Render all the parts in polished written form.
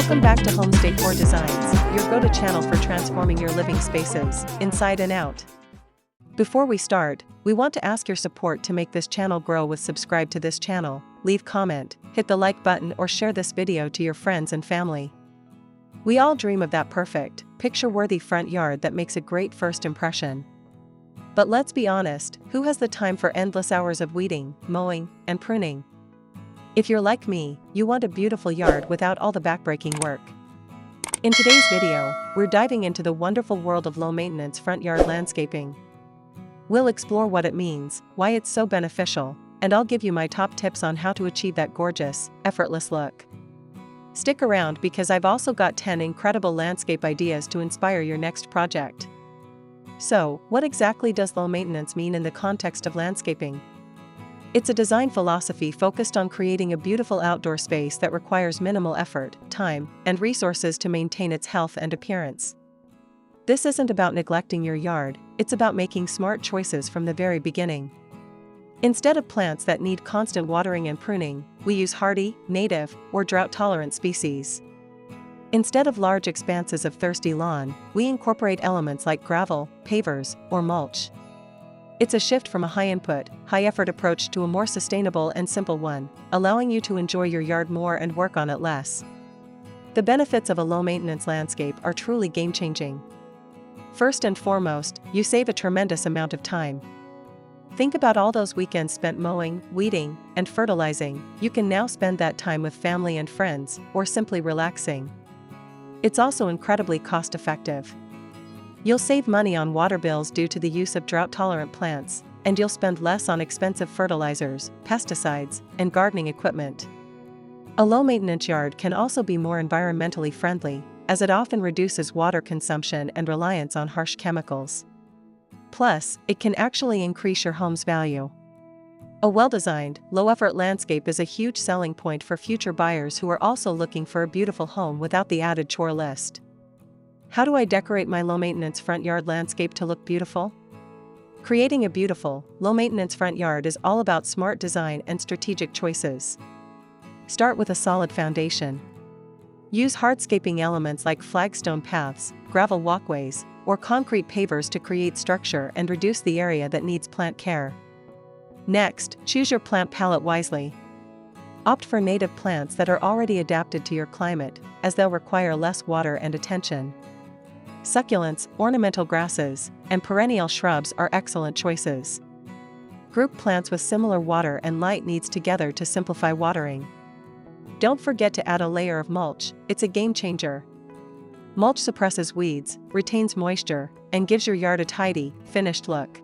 Welcome back to Homes Decor Designs, your go-to channel for transforming your living spaces, inside and out. Before we start, we want to ask your support to make this channel grow. Subscribe to this channel, leave comment, hit the like button or share this video to your friends and family. We all dream of that perfect, picture-worthy front yard that makes a great first impression. But let's be honest, who has the time for endless hours of weeding, mowing, and pruning? If you're like me, you want a beautiful yard without all the backbreaking work. In today's video, we're diving into the wonderful world of low-maintenance front yard landscaping. We'll explore what it means, why it's so beneficial, and I'll give you my top tips on how to achieve that gorgeous, effortless look. Stick around because I've also got 10 incredible landscape ideas to inspire your next project. So, what exactly does low maintenance mean in the context of landscaping? It's a design philosophy focused on creating a beautiful outdoor space that requires minimal effort, time, and resources to maintain its health and appearance. This isn't about neglecting your yard, it's about making smart choices from the very beginning. Instead of plants that need constant watering and pruning, we use hardy, native, or drought-tolerant species. Instead of large expanses of thirsty lawn, we incorporate elements like gravel, pavers, or mulch. It's a shift from a high-input, high-effort approach to a more sustainable and simple one, allowing you to enjoy your yard more and work on it less. The benefits of a low-maintenance landscape are truly game-changing. First and foremost, you save a tremendous amount of time. Think about all those weekends spent mowing, weeding, and fertilizing. You can now spend that time with family and friends, or simply relaxing. It's also incredibly cost-effective. You'll save money on water bills due to the use of drought-tolerant plants, and you'll spend less on expensive fertilizers, pesticides, and gardening equipment. A low-maintenance yard can also be more environmentally friendly, as it often reduces water consumption and reliance on harsh chemicals. Plus, it can actually increase your home's value. A well-designed, low-effort landscape is a huge selling point for future buyers who are also looking for a beautiful home without the added chore list. How do I decorate my low-maintenance front yard landscape to look beautiful? Creating a beautiful, low-maintenance front yard is all about smart design and strategic choices. Start with a solid foundation. Use hardscaping elements like flagstone paths, gravel walkways, or concrete pavers to create structure and reduce the area that needs plant care. Next, choose your plant palette wisely. Opt for native plants that are already adapted to your climate, as they'll require less water and attention. Succulents, ornamental grasses, and perennial shrubs are excellent choices. Group plants with similar water and light needs together to simplify watering. Don't forget to add a layer of mulch, it's a game changer. Mulch suppresses weeds, retains moisture, and gives your yard a tidy, finished look.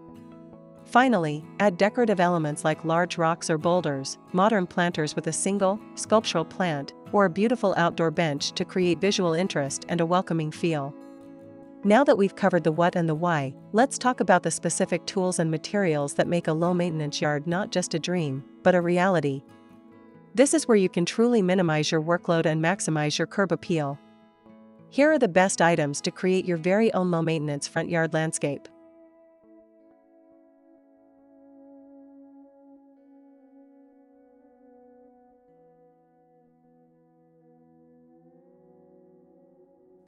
Finally, add decorative elements like large rocks or boulders, modern planters with a single, sculptural plant, or a beautiful outdoor bench to create visual interest and a welcoming feel. Now that we've covered the what and the why, let's talk about the specific tools and materials that make a low-maintenance yard not just a dream, but a reality. This is where you can truly minimize your workload and maximize your curb appeal. Here are the best items to create your very own low-maintenance front yard landscape.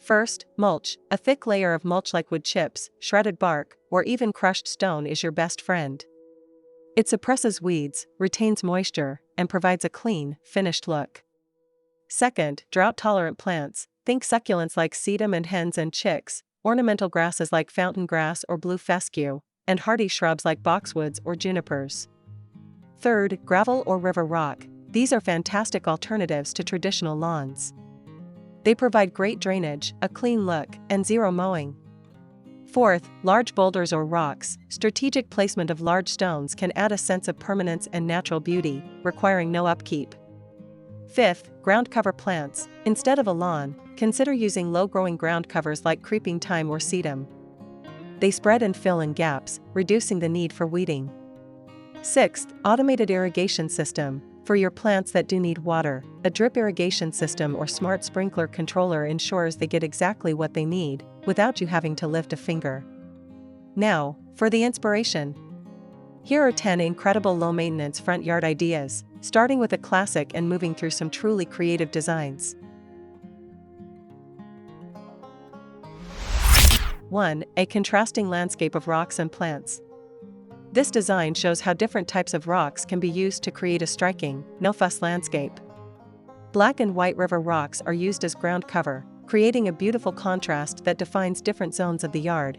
First, mulch. A thick layer of mulch like wood chips, shredded bark, or even crushed stone is your best friend. It suppresses weeds, retains moisture, and provides a clean, finished look. Second, drought-tolerant plants. Think succulents like sedum and hens and chicks, ornamental grasses like fountain grass or blue fescue, and hardy shrubs like boxwoods or junipers. Third, gravel or river rock. These are fantastic alternatives to traditional lawns. They provide great drainage, a clean look, and zero mowing. Fourth, large boulders or rocks. Strategic placement of large stones can add a sense of permanence and natural beauty, requiring no upkeep. Fifth, ground cover plants. Instead of a lawn, consider using low-growing ground covers like creeping thyme or sedum. They spread and fill in gaps, reducing the need for weeding. Sixth, automated irrigation system. For your plants that do need water, a drip irrigation system or smart sprinkler controller ensures they get exactly what they need, without you having to lift a finger. Now, for the inspiration. Here are 10 incredible low-maintenance front yard ideas, starting with a classic and moving through some truly creative designs. 1. A contrasting landscape of rocks and plants. This design shows how different types of rocks can be used to create a striking, no-fuss landscape. Black and white river rocks are used as ground cover, creating a beautiful contrast that defines different zones of the yard.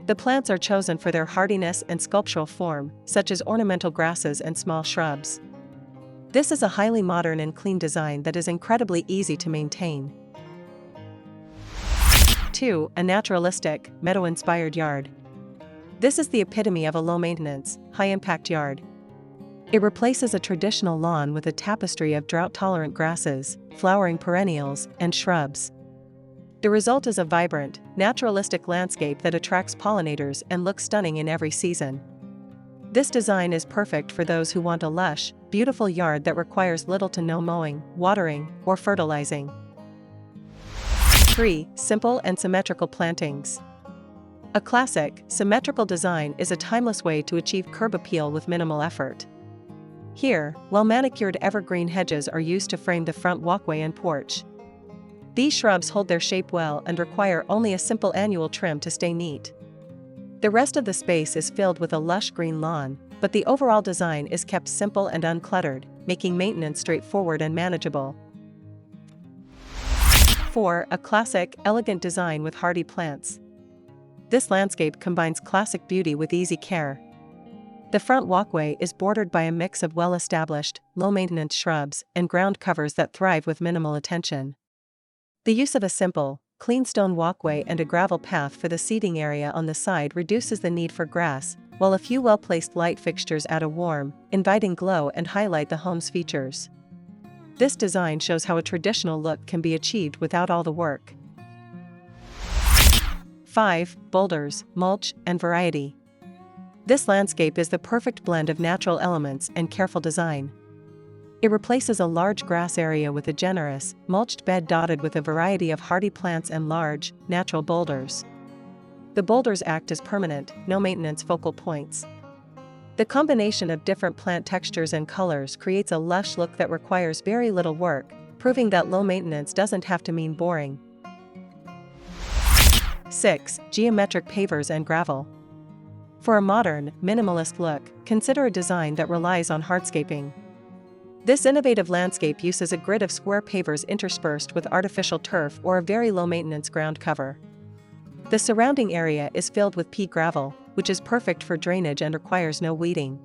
The plants are chosen for their hardiness and sculptural form, such as ornamental grasses and small shrubs. This is a highly modern and clean design that is incredibly easy to maintain. 2. A naturalistic, meadow-inspired yard. This is the epitome of a low-maintenance, high-impact yard. It replaces a traditional lawn with a tapestry of drought-tolerant grasses, flowering perennials, and shrubs. The result is a vibrant, naturalistic landscape that attracts pollinators and looks stunning in every season. This design is perfect for those who want a lush, beautiful yard that requires little to no mowing, watering, or fertilizing. 3. Simple and symmetrical plantings. A classic, symmetrical design is a timeless way to achieve curb appeal with minimal effort. Here, well-manicured evergreen hedges are used to frame the front walkway and porch. These shrubs hold their shape well and require only a simple annual trim to stay neat. The rest of the space is filled with a lush green lawn, but the overall design is kept simple and uncluttered, making maintenance straightforward and manageable. 4. A classic, elegant design with hardy plants. This landscape combines classic beauty with easy care. The front walkway is bordered by a mix of well-established, low-maintenance shrubs and ground covers that thrive with minimal attention. The use of a simple, clean stone walkway and a gravel path for the seating area on the side reduces the need for grass, while a few well-placed light fixtures add a warm, inviting glow and highlight the home's features. This design shows how a traditional look can be achieved without all the work. 5. Boulders, mulch, and variety. This landscape is the perfect blend of natural elements and careful design. It replaces a large grass area with a generous, mulched bed dotted with a variety of hardy plants and large, natural boulders. The boulders act as permanent, no-maintenance focal points. The combination of different plant textures and colors creates a lush look that requires very little work, proving that low maintenance doesn't have to mean boring. 6. Geometric pavers and gravel. For a modern, minimalist look, consider a design that relies on hardscaping. This innovative landscape uses a grid of square pavers interspersed with artificial turf or a very low-maintenance ground cover. The surrounding area is filled with pea gravel, which is perfect for drainage and requires no weeding.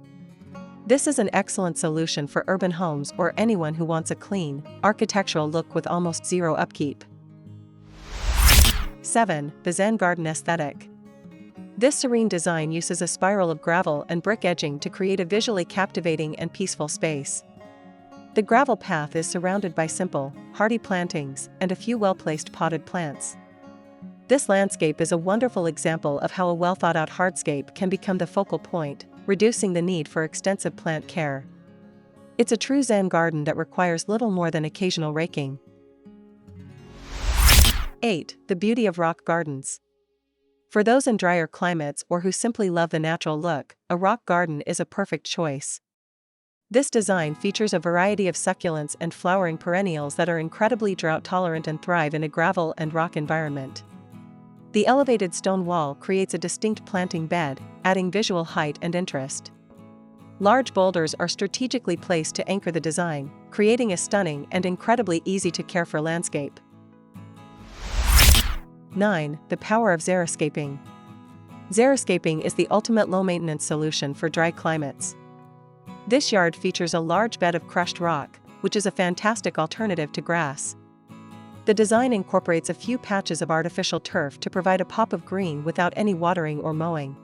This is an excellent solution for urban homes or anyone who wants a clean, architectural look with almost zero upkeep. 7. The Zen garden aesthetic. This serene design uses a spiral of gravel and brick edging to create a visually captivating and peaceful space. The gravel path is surrounded by simple, hardy plantings and a few well-placed potted plants. This landscape is a wonderful example of how a well-thought-out hardscape can become the focal point, reducing the need for extensive plant care. It's a true Zen garden that requires little more than occasional raking. 8. The beauty of rock gardens. For those in drier climates or who simply love the natural look, a rock garden is a perfect choice. This design features a variety of succulents and flowering perennials that are incredibly drought-tolerant and thrive in a gravel and rock environment. The elevated stone wall creates a distinct planting bed, adding visual height and interest. Large boulders are strategically placed to anchor the design, creating a stunning and incredibly easy-to-care-for landscape. 9. The power of xeriscaping. Xeriscaping is the ultimate low-maintenance solution for dry climates. This yard features a large bed of crushed rock, which is a fantastic alternative to grass. The design incorporates a few patches of artificial turf to provide a pop of green without any watering or mowing.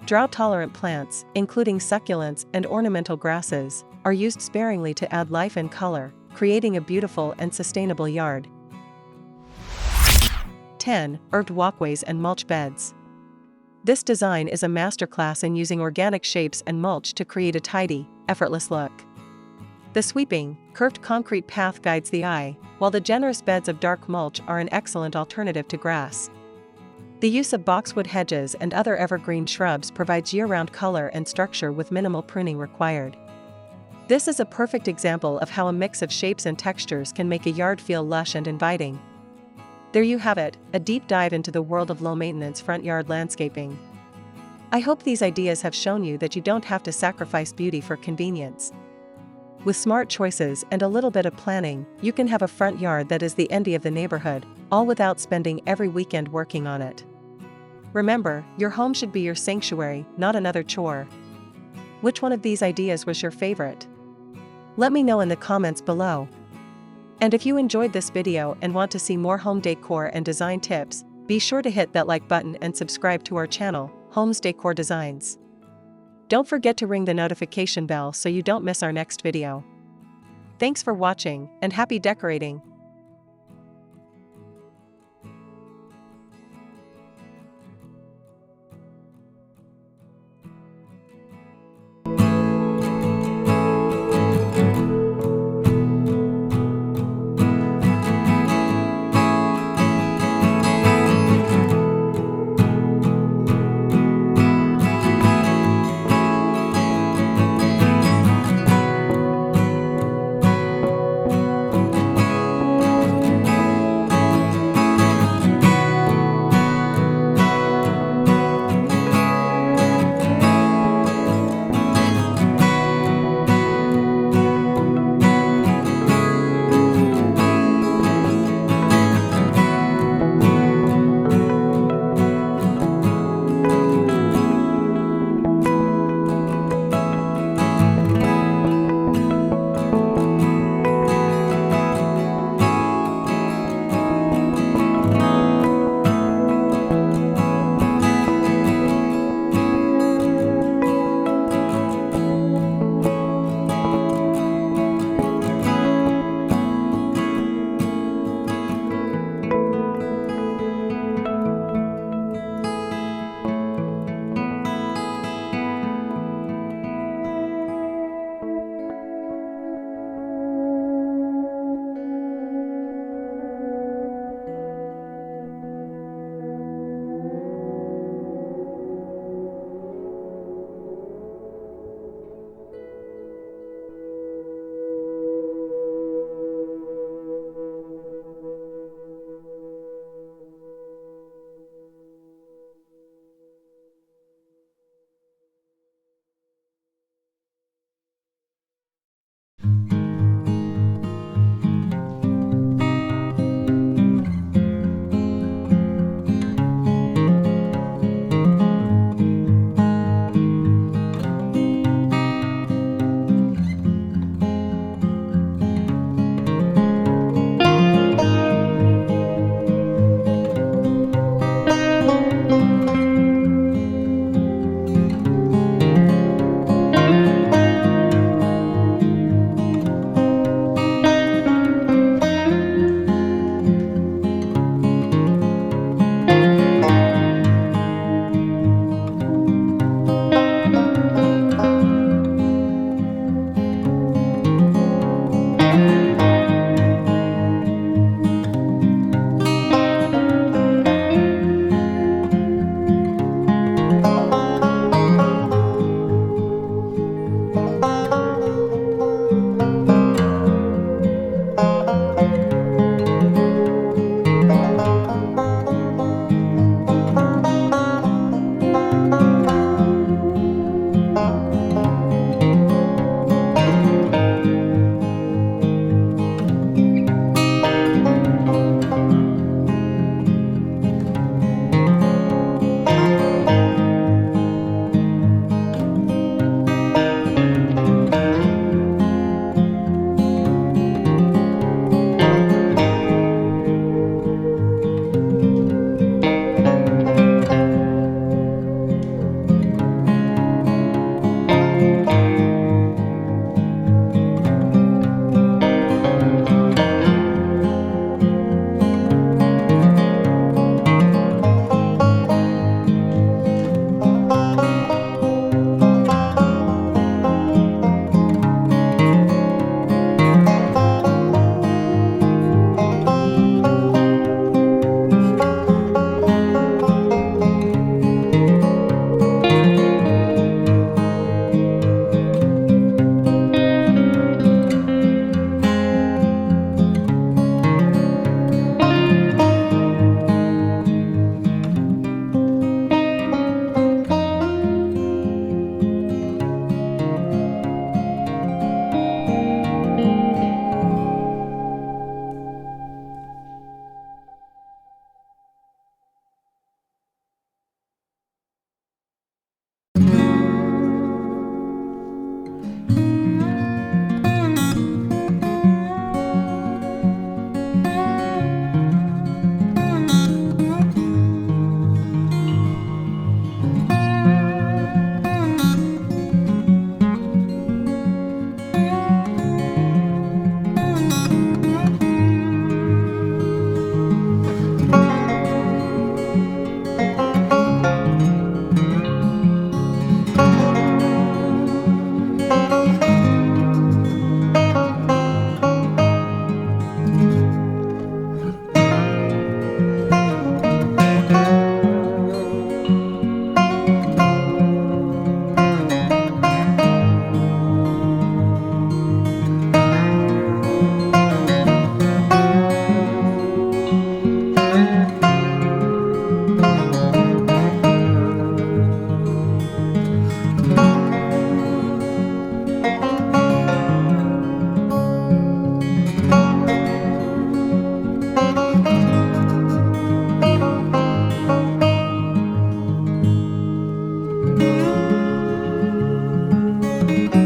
Drought-tolerant plants, including succulents and ornamental grasses, are used sparingly to add life and color, creating a beautiful and sustainable yard. 10. Herbed walkways and mulch beds. This design is a masterclass in using organic shapes and mulch to create a tidy, effortless look. The sweeping, curved concrete path guides the eye, while the generous beds of dark mulch are an excellent alternative to grass. The use of boxwood hedges and other evergreen shrubs provides year-round color and structure with minimal pruning required. This is a perfect example of how a mix of shapes and textures can make a yard feel lush and inviting. There you have it, a deep dive into the world of low-maintenance front yard landscaping. I hope these ideas have shown you that you don't have to sacrifice beauty for convenience. With smart choices and a little bit of planning, you can have a front yard that is the envy of the neighborhood, all without spending every weekend working on it. Remember, your home should be your sanctuary, not another chore. Which one of these ideas was your favorite? Let me know in the comments below. And if you enjoyed this video and want to see more home decor and design tips, be sure to hit that like button and subscribe to our channel, Homes Decor Designs. Don't forget to ring the notification bell so you don't miss our next video. Thanks for watching, and happy decorating! you.